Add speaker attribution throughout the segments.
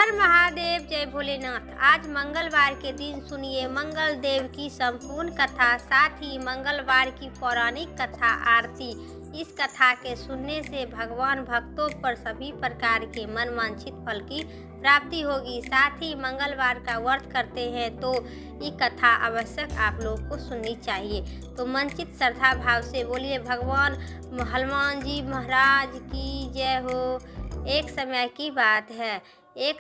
Speaker 1: हर महादेव, जय भोलेनाथ। आज मंगलवार के दिन सुनिए मंगल देव की संपूर्ण कथा, साथ ही मंगलवार की पौराणिक कथा आरती। इस कथा के सुनने से भगवान भक्तों पर सभी प्रकार के मनवांछित फल की प्राप्ति होगी। साथ ही मंगलवार का व्रत करते हैं तो ये कथा आवश्यक आप लोग को सुननी चाहिए। तो मनचित श्रद्धा भाव से बोलिए भगवान हनुमान जी महाराज की जय हो। एक समय की बात है, एक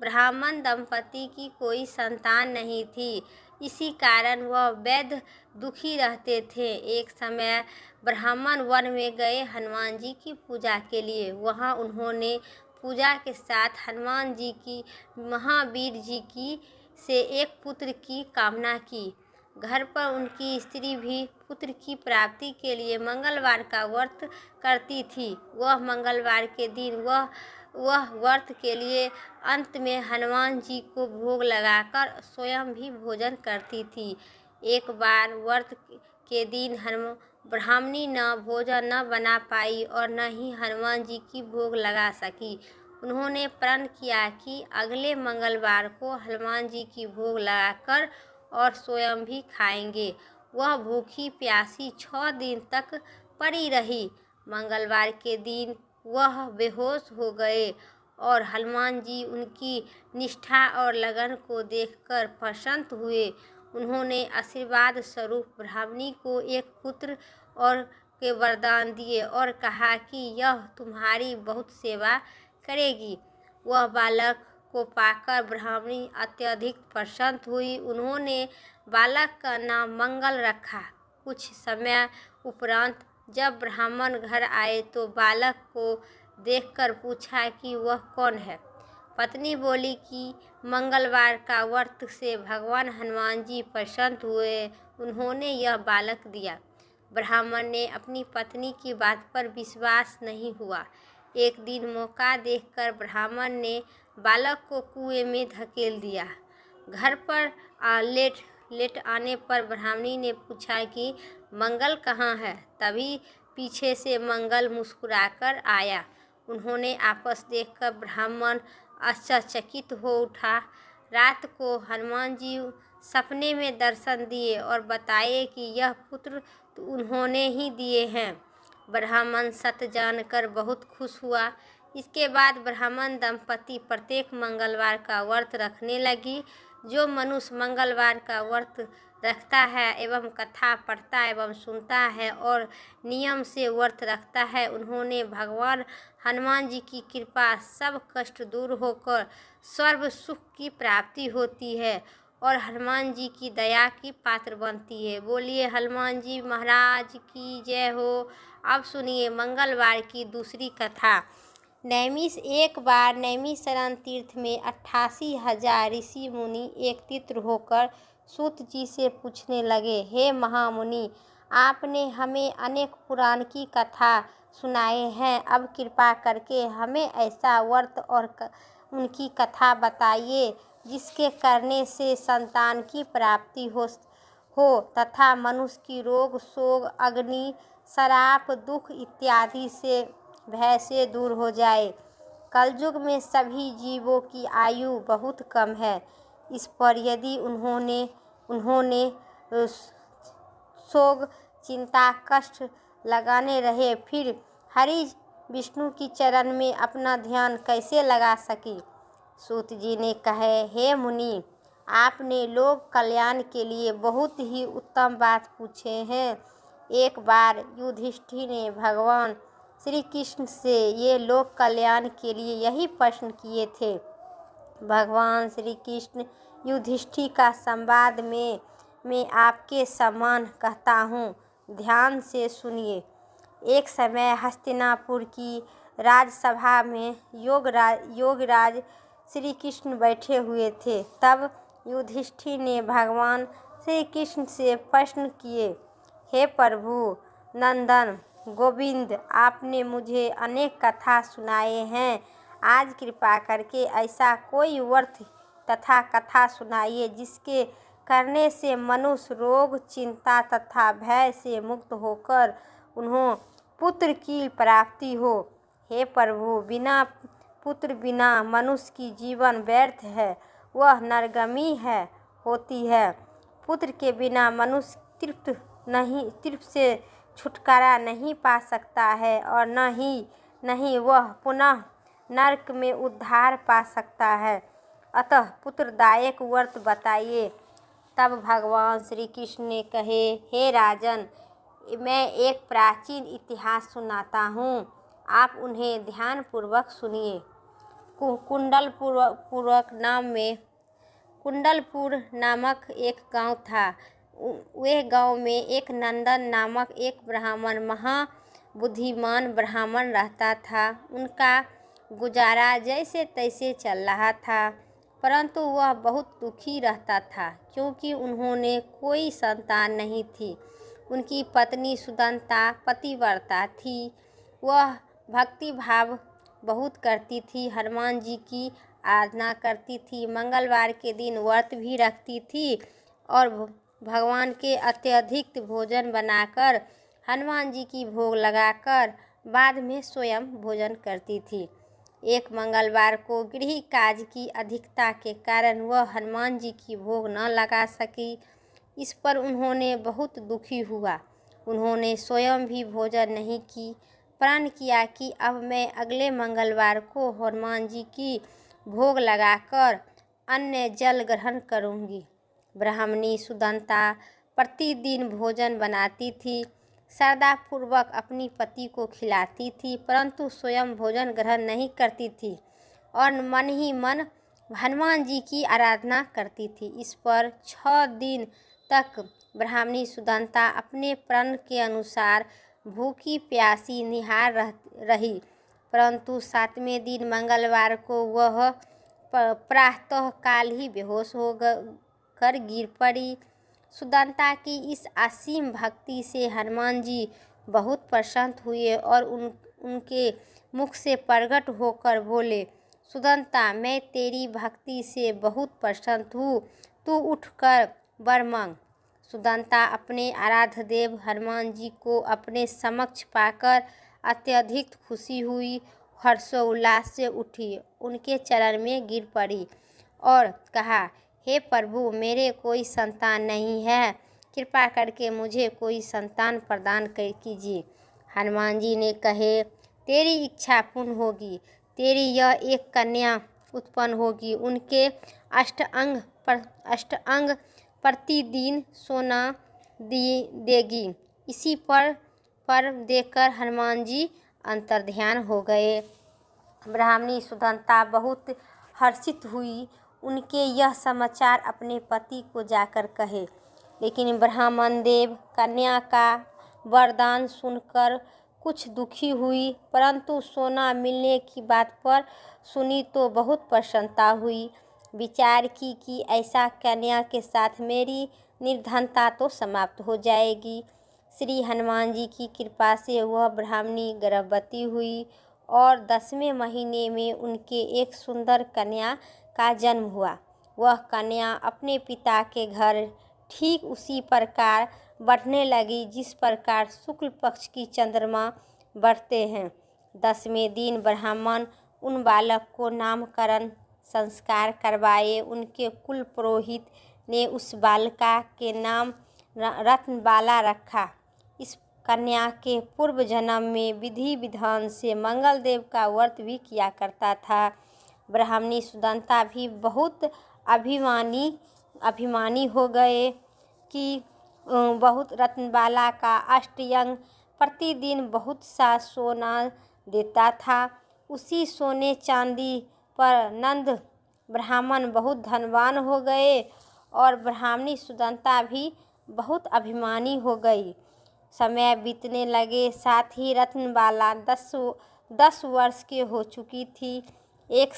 Speaker 1: ब्राह्मण दंपति की कोई संतान नहीं थी। इसी कारण वह बेहद दुखी रहते थे। एक समय ब्राह्मण वन में गए हनुमान जी की पूजा के लिए। वहां उन्होंने पूजा के साथ हनुमान जी की महावीर जी की से एक पुत्र की कामना की। घर पर उनकी स्त्री भी पुत्र की प्राप्ति के लिए मंगलवार का व्रत करती थी। वह मंगलवार के दिन वह व्रत के लिए अंत में हनुमान जी को भोग लगाकर स्वयं भी भोजन करती थी। एक बार व्रत के दिन ब्राह्मणी न भोजन न बना पाई और न ही हनुमान जी की भोग लगा सकी। उन्होंने प्रण किया कि अगले मंगलवार को हनुमान जी की भोग लगाकर और स्वयं भी खाएंगे। वह भूखी प्यासी 6 दिन तक पड़ी रही। मंगलवार के दिन वह बेहोश हो गए और हनुमान जी उनकी निष्ठा और लगन को देखकर प्रसन्न हुए। उन्होंने आशीर्वाद स्वरूप ब्राह्मणी को एक पुत्र और के वरदान दिए और कहा कि यह तुम्हारी बहुत सेवा करेगी। वह बालक को पाकर ब्राह्मणी अत्यधिक प्रसन्न हुई। उन्होंने बालक का नाम मंगल रखा। कुछ समय उपरांत जब ब्राह्मण घर आए तो बालक को देखकर पूछा कि वह कौन है। पत्नी बोली कि मंगलवार का व्रत से भगवान हनुमान जी प्रसन्न हुए, उन्होंने यह बालक दिया। ब्राह्मण ने अपनी पत्नी की बात पर विश्वास नहीं हुआ। एक दिन मौका देखकर ब्राह्मण ने बालक को कुएं में धकेल दिया। घर पर लेट आने पर ब्राह्मणी ने पूछा कि मंगल कहाँ है। तभी पीछे से मंगल मुस्कुराकर आया। उन्होंने आपस देखकर ब्राह्मण आश्चर्यचकित हो उठा। रात को हनुमान जी सपने में दर्शन दिए और बताए कि यह पुत्र तो उन्होंने ही दिए हैं। ब्राह्मण सत्य जानकर बहुत खुश हुआ। इसके बाद ब्राह्मण दंपति प्रत्येक मंगलवार का व्रत रखने लगी। जो मनुष्य मंगलवार का व्रत रखता है एवं कथा पढ़ता एवं सुनता है और नियम से व्रत रखता है, उन्होंने भगवान हनुमान जी की कृपा सब कष्ट दूर होकर सर्व सुख की प्राप्ति होती है और हनुमान जी की दया की पात्र बनती है। बोलिए हनुमान जी महाराज की जय हो। अब सुनिए मंगलवार की दूसरी कथा। एक बार नैमिषारण्य तीर्थ में 88,000 ऋषि मुनि एकत्रित होकर सूत जी से पूछने लगे, हे महामुनि, आपने हमें अनेक पुराण की कथा सुनाए हैं। अब कृपा करके हमें ऐसा व्रत और उनकी कथा बताइए जिसके करने से संतान की प्राप्ति हो तथा मनुष्य की रोग शोक अग्नि श्राप दुख इत्यादि से भय से दूर हो जाए। कलयुग में सभी जीवों की आयु बहुत कम है। इस पर यदि उन्होंने शोक चिंता कष्ट लगाने रहे, फिर हरि विष्णु की चरण में अपना ध्यान कैसे लगा सके। सूत जी ने कहे, हे मुनि, आपने लोक कल्याण के लिए बहुत ही उत्तम बात पूछे हैं। एक बार युधिष्ठिर ने भगवान श्री कृष्ण से ये लोक कल्याण के लिए यही प्रश्न किए थे। भगवान श्री कृष्ण युधिष्ठिर का संवाद में मैं आपके समान कहता हूँ, ध्यान से सुनिए। एक समय हस्तिनापुर की राजसभा में योगराज श्री कृष्ण बैठे हुए थे। तब युधिष्ठिर ने भगवान श्री कृष्ण से प्रश्न किए, हे प्रभु नंदन गोविंद, आपने मुझे अनेक कथा सुनाए हैं। आज कृपा करके ऐसा कोई व्रत तथा कथा सुनाइए जिसके करने से मनुष्य रोग चिंता तथा भय से मुक्त होकर उन्हें पुत्र की प्राप्ति हो। हे प्रभु, बिना पुत्र बिना मनुष्य की जीवन व्यर्थ है, वह नरगामी होती है। पुत्र के बिना मनुष्य तृप्त से छुटकारा नहीं पा सकता है और नहीं वह पुनः नरक में उद्धार पा सकता है। अतः पुत्रदायक व्रत बताइए। तब भगवान श्री कृष्ण ने कहे, हे राजन, मैं एक प्राचीन इतिहास सुनाता हूँ, आप उन्हें ध्यानपूर्वक सुनिए। कुंडलपुर नामक एक गांव था। वे गांव में एक नंदन नामक एक ब्राह्मण, महाबुद्धिमान ब्राह्मण रहता था। उनका गुजारा जैसे तैसे चल रहा था, परंतु वह बहुत दुखी रहता था क्योंकि उन्होंने कोई संतान नहीं थी। उनकी पत्नी सुदंता पतिव्रता थी। वह भक्ति भाव बहुत करती थी, हनुमान जी की आराधना करती थी, मंगलवार के दिन व्रत भी रखती थी और भगवान के अत्यधिक भोजन बनाकर हनुमान जी की भोग लगाकर बाद में स्वयं भोजन करती थी। एक मंगलवार को गृह काज की अधिकता के कारण वह हनुमान जी की भोग न लगा सकी। इस पर उन्होंने बहुत दुखी हुआ। उन्होंने स्वयं भी भोजन नहीं की। प्रण किया कि अब मैं अगले मंगलवार को हनुमान जी की भोग लगाकर अन्न जल ग्रहण करूंगी। ब्राह्मणी सुदंता प्रतिदिन भोजन बनाती थी, श्रद्धापूर्वक अपनी पति को खिलाती थी, परंतु स्वयं भोजन ग्रहण नहीं करती थी और मन ही मन हनुमान जी की आराधना करती थी। इस पर 6 दिन तक ब्राह्मणी सुदंता अपने प्रण के अनुसार भूखी प्यासी निहार रही, परंतु 7वें दिन मंगलवार को वह प्रातः काल ही बेहोश कर गिर पड़ी। सुदंता की इस असीम भक्ति से हनुमान जी बहुत प्रसन्न हुए और उनके मुख से प्रकट होकर बोले, सुदंता, मैं तेरी भक्ति से बहुत प्रसन्न हूँ, तू उठकर वर मांग। सुदंता अपने आराध्य देव हनुमान जी को अपने समक्ष पाकर अत्यधिक खुशी हुई, हर्षोल्लास से उठी, उनके चरण में गिर पड़ी और कहा, हे प्रभु, मेरे कोई संतान नहीं है, कृपा करके मुझे कोई संतान प्रदान कीजिए। हनुमान जी ने कहे, तेरी इच्छा पूर्ण होगी, तेरी यह एक कन्या उत्पन्न होगी, उनके अष्टांग प्रतिदिन सोना देगी। इसी पर देकर हनुमान जी अंतर्ध्यान हो गए। ब्राह्मणी सुदंता बहुत हर्षित हुई। उनके यह समाचार अपने पति को जाकर कहे, लेकिन ब्राह्मण देव कन्या का वरदान सुनकर कुछ दुखी हुई, परंतु सोना मिलने की बात पर सुनी तो बहुत प्रसन्नता हुई। विचार की कि ऐसा कन्या के साथ मेरी निर्धनता तो समाप्त हो जाएगी। श्री हनुमान जी की कृपा से वह ब्राह्मणी गर्भवती हुई और 10वें महीने में उनके एक सुंदर कन्या का जन्म हुआ। वह कन्या अपने पिता के घर ठीक उसी प्रकार बढ़ने लगी जिस प्रकार शुक्ल पक्ष की चंद्रमा बढ़ते हैं। 10वें दिन ब्राह्मण उन बालक को नामकरण संस्कार करवाए। उनके कुल पुरोहित ने उस बालिका के नाम रत्नबाला रखा। इस कन्या के पूर्व जन्म में विधि विधान से मंगल देव का व्रत भी किया करता था। ब्राह्मणी सुदंता भी बहुत अभिमानी हो गए कि बहुत रत्नबाला का अष्टयंग प्रतिदिन बहुत सा सोना देता था। उसी सोने चांदी पर नंद ब्राह्मण बहुत धनवान हो गए और ब्राह्मणी सुदंता भी बहुत अभिमानी हो गई। समय बीतने लगे, साथ ही रत्नबाला 10 वर्ष की हो चुकी थी। एक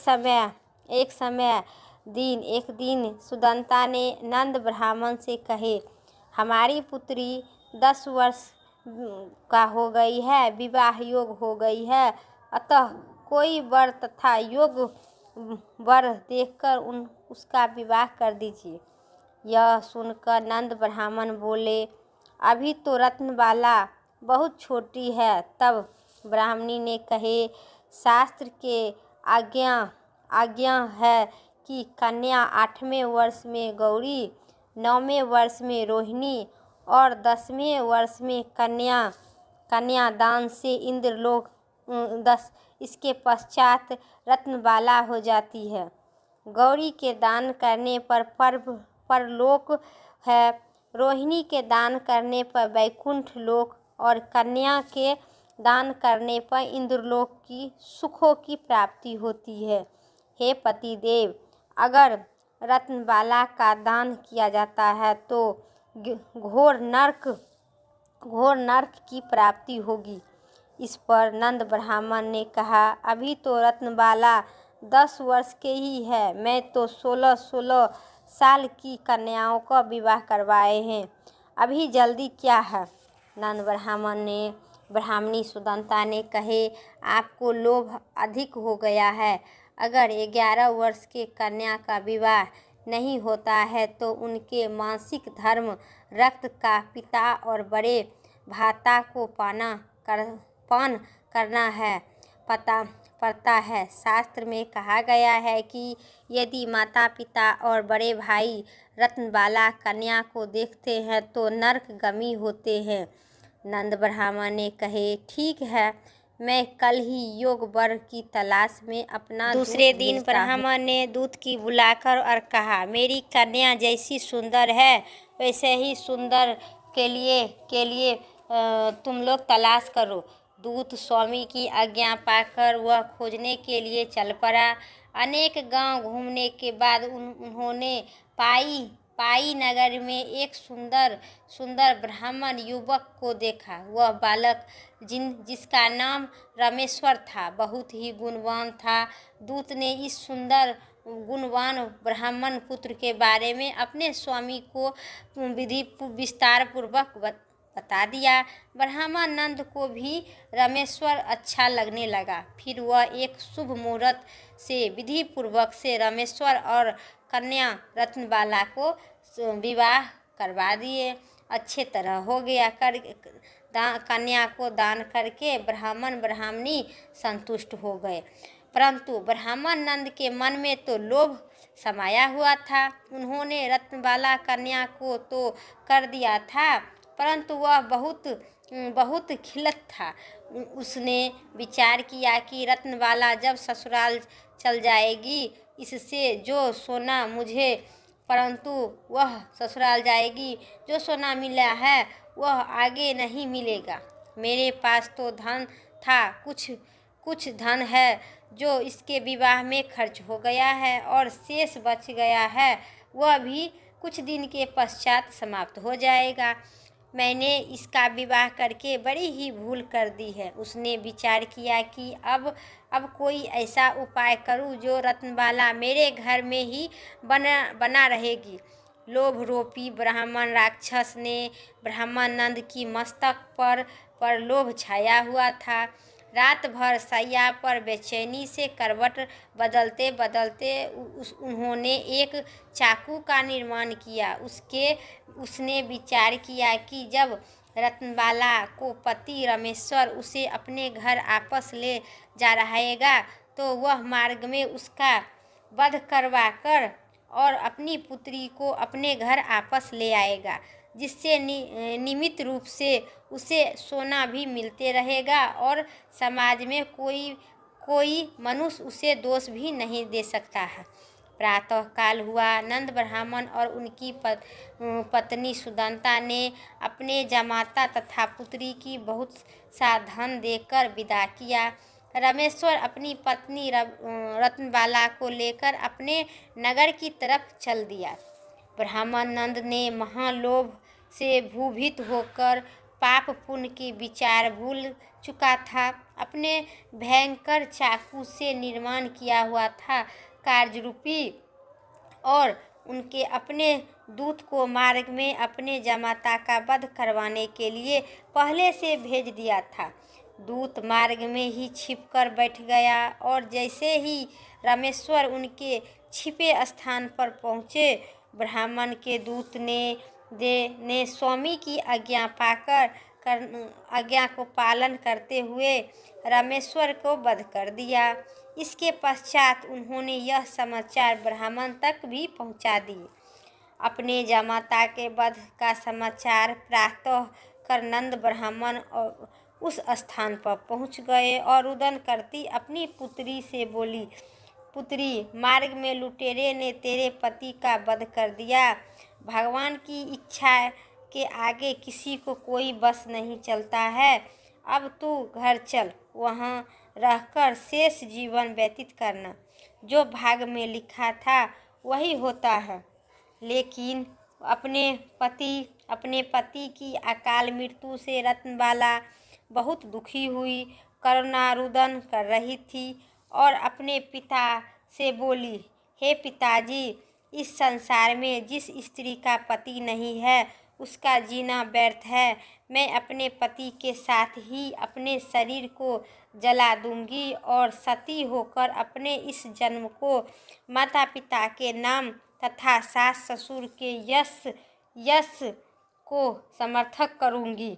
Speaker 1: दिन सुदंता ने नंद ब्राह्मण से कहे, हमारी पुत्री 10 वर्ष का हो गई है, विवाह योग हो गई है, अतः कोई वर तथा योग वर देखकर उसका विवाह कर दीजिए। यह सुनकर नंद ब्राह्मण बोले, अभी तो रत्नबाला बहुत छोटी है। तब ब्राह्मणी ने कहे, शास्त्र के आज्ञा आज्ञा है कि कन्या 8वें वर्ष में गौरी, 9वें वर्ष में रोहिणी और 10वें वर्ष में कन्यादान से इंद्रलोक 10 इसके पश्चात रत्नबाला हो जाती है। गौरी के दान करने पर परलोक है, रोहिणी के दान करने पर वैकुंठ लोक और कन्या के दान करने पर इंद्रलोक की सुखों की प्राप्ति होती है। हे पतिदेव, अगर रत्नबाला का दान किया जाता है तो घोर नरक की प्राप्ति होगी। इस पर नंद ब्राह्मण ने कहा, अभी तो रत्नबाला 10 वर्ष के ही है, मैं तो 16 साल की कन्याओं का विवाह करवाए हैं, अभी जल्दी क्या है। नंद ब्राह्मणी सुदंता ने कहे, आपको लोभ अधिक हो गया है। अगर 11 वर्ष के कन्या का विवाह नहीं होता है तो उनके मासिक धर्म रक्त का पिता और बड़े भ्राता को पान करना है पड़ता है। शास्त्र में कहा गया है कि यदि माता पिता और बड़े भाई रत्नबाला कन्या को देखते हैं तो नरकगामी होते हैं। नंद ब्राह्मण ने कहे, ठीक है, मैं कल ही योग वर की तलाश में अपना दूसरे दिन ब्राह्मण ने दूत की बुलाकर और कहा, मेरी कन्या जैसी सुंदर है वैसे ही सुंदर के लिए तुम लोग तलाश करो। दूत स्वामी की आज्ञा पाकर वह खोजने के लिए चल पड़ा। अनेक गांव घूमने के बाद उन्होंने पाई नगर में एक सुंदर ब्राह्मण युवक को देखा। वह बालक जिसका नाम रामेश्वर था बहुत ही गुणवान था। दूत ने इस सुंदर गुणवान ब्राह्मण पुत्र के बारे में अपने स्वामी को विधि विस्तार पूर्वक बता दिया। ब्राह्मण नंद को भी रामेश्वर अच्छा लगने लगा। फिर वह एक शुभ मुहूर्त से विधि पूर्वक से रामेश्वर और कन्या रत्नबाला को विवाह करवा दिए। अच्छे तरह हो गया। कन्या को दान करके ब्राह्मण ब्राह्मणी संतुष्ट हो गए, परंतु ब्राह्मण नंद के मन में तो लोभ समाया हुआ था। उन्होंने रत्नबाला कन्या को तो कर दिया था, परंतु वह बहुत खिलत था। उसने विचार किया कि रत्नबाला जब ससुराल चल जाएगी इससे जो सोना मुझे परंतु वह ससुराल जाएगी, जो सोना मिला है वह आगे नहीं मिलेगा। मेरे पास तो धन था, कुछ धन है जो इसके विवाह में खर्च हो गया है और शेष बच गया है वह भी कुछ दिन के पश्चात समाप्त हो जाएगा। मैंने इसका विवाह करके बड़ी ही भूल कर दी है। उसने विचार किया कि अब कोई ऐसा उपाय करूं जो रत्नबाला मेरे घर में ही बना रहेगी। लोभ रूपी ब्राह्मण राक्षस ने ब्राह्मण नंद की मस्तक पर लोभ छाया हुआ था। रात भर सैया पर बेचैनी से करवट बदलते उन्होंने एक चाकू का निर्माण किया। उसने विचार किया कि जब रत्नबाला को पति रामेश्वर उसे अपने घर वापस ले जा रहेगा तो वह मार्ग में उसका वध करवाकर और अपनी पुत्री को अपने घर वापस ले आएगा, जिससे नियमित रूप से उसे सोना भी मिलते रहेगा और समाज में कोई मनुष्य उसे दोष भी नहीं दे सकता है। प्रातः काल हुआ। नंद ब्राह्मण और उनकी पत्नी सुदंता ने अपने जमाता तथा पुत्री की बहुत सा धन देकर विदा किया। रामेश्वर अपनी पत्नी रत्नबाला को लेकर अपने नगर की तरफ चल दिया। ब्राह्मण नंद ने महालोभ से भूभीत होकर पाप पुण्य की विचार भूल चुका था। अपने भयंकर चाकू से निर्माण किया हुआ था कार्यरूपी और उनके अपने दूत को मार्ग में अपने जमाता का वध करवाने के लिए पहले से भेज दिया था। दूत मार्ग में ही छिपकर बैठ गया और जैसे ही रामेश्वर उनके छिपे स्थान पर पहुँचे, ब्राह्मण के दूत ने स्वामी की आज्ञा को पालन करते हुए रामेश्वर को वध कर दिया। इसके पश्चात उन्होंने यह समाचार ब्राह्मण तक भी पहुंचा दिए। अपने जामाता के वध का समाचार प्रातः कर नंद ब्राह्मण और उस स्थान पर पहुंच गए और रुदन करती अपनी पुत्री से बोली, पुत्री, मार्ग में लुटेरे ने तेरे पति का वध कर दिया। भगवान की इच्छा के आगे किसी को कोई बस नहीं चलता है। अब तू घर चल, वहाँ रहकर शेष जीवन व्यतीत करना। जो भाग में लिखा था वही होता है। लेकिन अपने पति की अकाल मृत्यु से रत्नबाला बहुत दुखी हुई, करुणारुदन कर रही थी और अपने पिता से बोली, हे पिताजी, इस संसार में जिस स्त्री का पति नहीं है उसका जीना व्यर्थ है। मैं अपने पति के साथ ही अपने शरीर को जला दूंगी और सती होकर अपने इस जन्म को माता पिता के नाम तथा सास ससुर के यश को समर्थक करूंगी।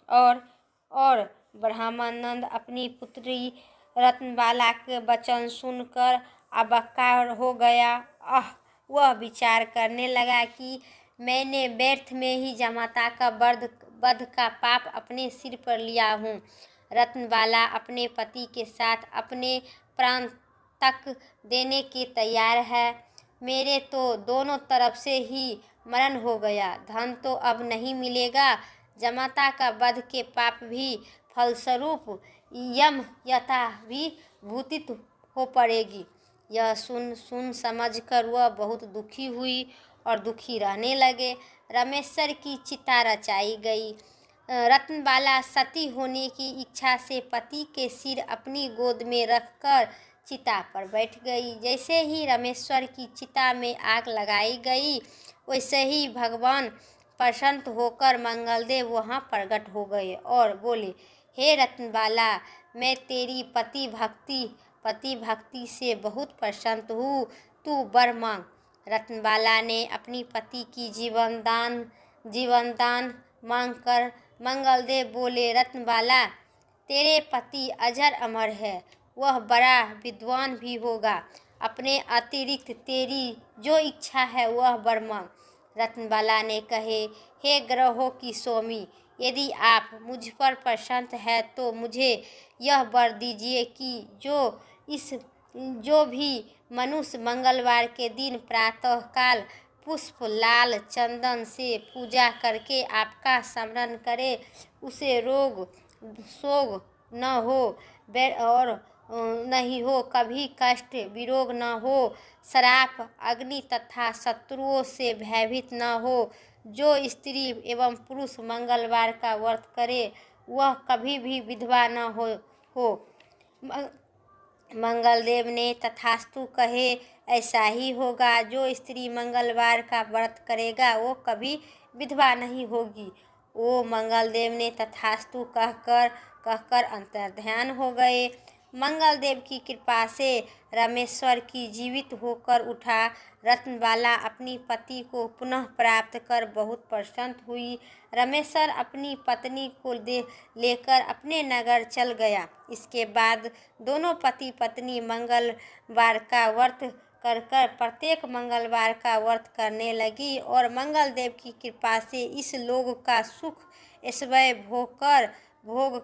Speaker 1: और ब्रह्मानंद अपनी पुत्री रत्नबाला के वचन सुनकर अबक्का हो गया। वह विचार करने लगा कि मैंने व्यर्थ में ही जामाता का वध का पाप अपने सिर पर लिया हूँ। रत्नबाला अपने पति के साथ अपने प्राण तक देने के तैयार है। मेरे तो दोनों तरफ से ही मरण हो गया। धन तो अब नहीं मिलेगा। जामाता का वध के पाप भी फलस्वरूप यम यथा भी भूतित हो पड़ेगी। यह सुन समझकर वह बहुत दुखी हुई और दुखी रहने लगे। रामेश्वर की चिता रचाई गई। रत्नबाला सती होने की इच्छा से पति के सिर अपनी गोद में रखकर चिता पर बैठ गई। जैसे ही रामेश्वर की चिता में आग लगाई गई, वैसे ही भगवान प्रसन्न होकर मंगलदेव वहां प्रकट हो गए और बोले, हे रत्नबाला, मैं तेरी पति भक्ति से बहुत प्रसन्न हूँ। तू वर मांग। रत्नबाला ने अपनी पति की जीवन दान मांगकर मंगलदेव बोले, रत्नबाला, तेरे पति अजर अमर है, वह बड़ा विद्वान भी होगा। अपने अतिरिक्त तेरी जो इच्छा है वह वर मांग। रत्नबाला ने कहे, हे ग्रहों की स्वामी, यदि आप मुझ पर प्रसन्न है तो मुझे यह वर दीजिए कि जो भी मनुष्य मंगलवार के दिन प्रातःकाल पुष्प लाल चंदन से पूजा करके आपका स्मरण करे, उसे रोग शोक न हो और नहीं हो, कभी कष्ट विरोग न हो, श्राप अग्नि तथा शत्रुओं से भयभीत न हो। जो स्त्री एवं पुरुष मंगलवार का व्रत करे वह कभी भी विधवा न हो। मंगलदेव ने तथास्तु कहे, ऐसा ही होगा। जो स्त्री मंगलवार का व्रत करेगा वो कभी विधवा नहीं होगी। वो मंगलदेव ने तथास्तु कहकर अंतर्ध्यान हो गए। मंगलदेव की कृपा से रामेश्वर की जीवित होकर उठा। रत्नबाला अपनी पति को पुनः प्राप्त कर बहुत प्रसन्न हुई। रामेश्वर अपनी पत्नी को लेकर अपने नगर चल गया। इसके बाद दोनों पति पत्नी मंगलवार का व्रत कर प्रत्येक मंगलवार का व्रत करने लगी और मंगलदेव की कृपा से इस लोक का सुख ऐश्वर्य भोग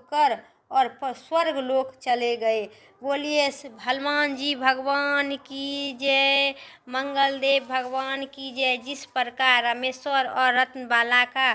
Speaker 1: कर और स्वर्ग लोक चले गए। बोलिए हनुमान जी भगवान की जय, मंगलदेव भगवान की जय। जिस प्रकार रामेश्वर और रत्नबाला का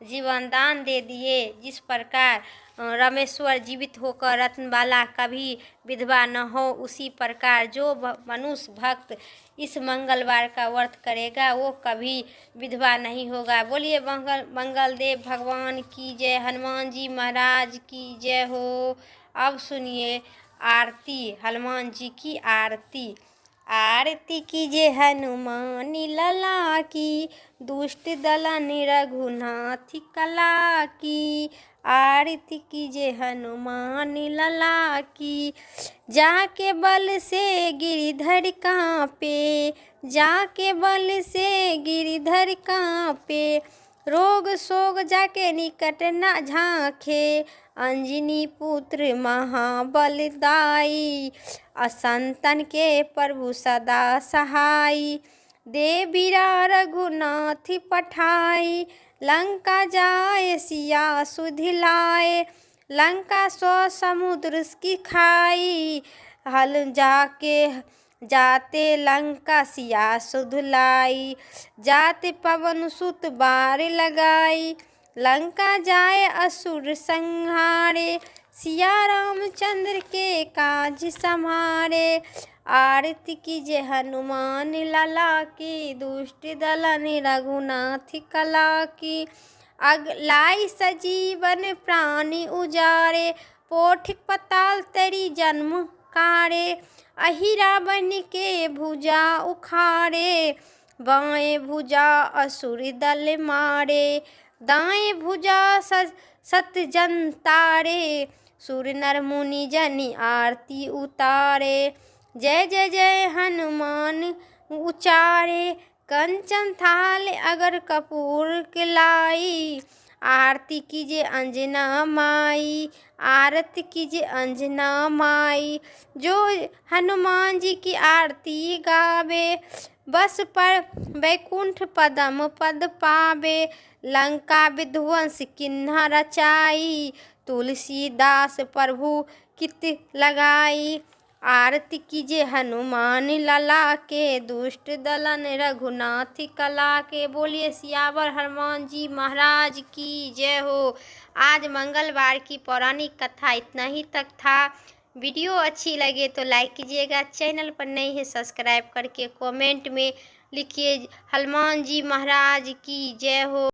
Speaker 1: जीवन दान दे दिए, जिस प्रकार रामेश्वर जीवित होकर रत्नबाला कभी विधवा न हो, उसी प्रकार जो मनुष्य भक्त इस मंगलवार का व्रत करेगा वो कभी विधवा नहीं होगा। बोलिए मंगलदेव भगवान की जय, हनुमान जी महाराज की जय हो। अब सुनिए आरती, हनुमान जी की आरती। आरती कीजिए हनुमान लला की, दुष्ट दलन रघुनाथ कला की। आरती कीजिए हनुमान लला की, जाके बल से गिरिधर कांपे, जाके बल से गिरिधर कांपे। रोग शोक जाके निकट न झांके, अंजनी पुत्र महाबलदाई, असंतन के प्रभु सदा सहाई। देवीरा रघुनाथ पठाई, लंका जाए सिया सुध लाए। लंका सौ समुद्र की खाई, हल जाके जाते लंका सिया सुध लाई। जाते पवन सुत बार लगाई, लंका जाए असुर संहारे। सिया रामचंद्र के काज समारे, आरती कीजे हनुमान लला की। दुष्ट दलन रघुनाथ कला की, अगलाई सजीवन प्राणी उजारे। पोठ पताल तेरी जन्म कारे, अहि रावण के भुजा उखाड़े। बाएं भुजा असुर दल मारे, दाएं भुजा सत जन तारे। सुर नर मुनि जनि आरती उतारे, जय जय जय हनुमान उचारे। कंचन थाल अगर कपूर लाई, आरती कीजिए अंजना माई। आरती कीजिए अंजना माई। जो हनुमान जी की आरती गावे, बस पर वैकुंठ पदम पद पावे। लंका विध्वंस किन्हा रचाई, तुलसीदास प्रभु कित लगाई। आरती कीजिए हनुमान लला के, दुष्ट दलन रघुनाथ कला के। बोलिए सियावर हनुमान जी महाराज की जय हो। आज मंगलवार की पौराणिक कथा इतना ही तक था। वीडियो अच्छी लगे तो लाइक कीजिएगा, चैनल पर नए हैं सब्सक्राइब करके कमेंट में लिखिए हनुमान जी महाराज की जय हो।